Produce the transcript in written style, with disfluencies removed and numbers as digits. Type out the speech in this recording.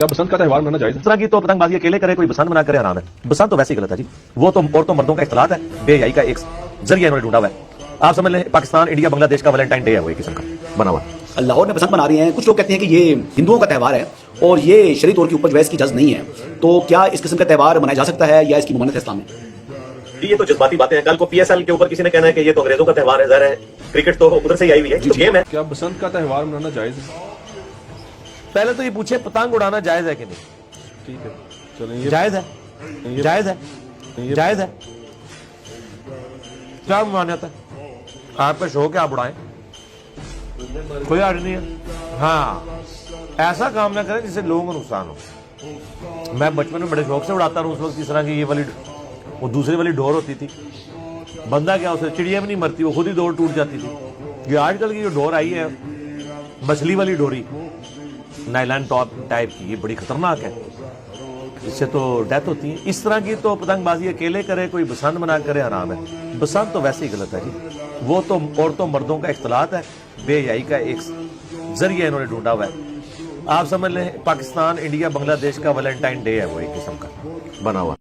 क्या बसंत का त्यौहार मनाना जायज है؟ इस तरह की तो पतंगबाजी अकेले करे कोई बसंत मना करे हराम है। बसंत तो वैसे ही गलत है जी, वो तो औरतों मर्दों का इख्तलात है, बेहयाई का एक जरिया इन्होंने ढूंढा हुआ है। आप समझ लें पाकिस्तान इंडिया बांग्लादेश का वैलेंटाइन डे है वो एक किस्म का बना हुआ। लाहौर में बसंत मना रही हैं, कुछ लोग कहते हैं कि ये हिंदुओं का त्यौहार है और ये शरई तौर के ऊपर जो है इसकी इजाजत नहीं है, तो क्या इस किस्म का त्यौहार मनाया जा सकता है या इसकी ममन्नत है इस्लाम में? ये तो जज्बाती बातें हैं। कल को पीएसएल के ऊपर किसी ने कहना है कि ये तो अंग्रेजों का त्यौहार है, ज़ाहिर है क्रिकेट तो उधर से ही आई हुई है, तो गेम है। क्या बसंत का त्यौहार मनाना जायज है? पहले तो ये पूछे पतंग उड़ाना जायज है कि नहीं? ठीक है, चलें ये जायज है, जायज है, जायज है। क्या मान्यता है? आप पे शौक है आप उड़ाएं, कोई हर्ज नहीं है। हाँ, ऐसा काम ना करें जिससे लोगों को नुकसान हो। मैं बचपन में बड़े शौक से उड़ाता रहा उस वक्त, इस तरह की ये वाली वो दूसरी वाली डोर होती थी, बंदा क्या उसे चिड़िया भी नहीं मरती, वो खुद ही डोर टूट जाती थी। ये आजकल की जो डोर आई है मछली वाली डोरी, नाइलॉन टॉप टाइप की, ये बड़ी खतरनाक है, इससे तो डेथ होती है। इस तरह की तो पतंगबाजी अकेले करे कोई बसंत मना करे हराम है। बसंत तो वैसे ही गलत है जी, वो तो औरतों मर्दों का इख्तलात है, बेहयाई का एक जरिया इन्होंने ढूंढा हुआ है। आप समझ लें पाकिस्तान इंडिया बांग्लादेश का वैलेंटाइन डे है वो एक किस्म का बना हुआ।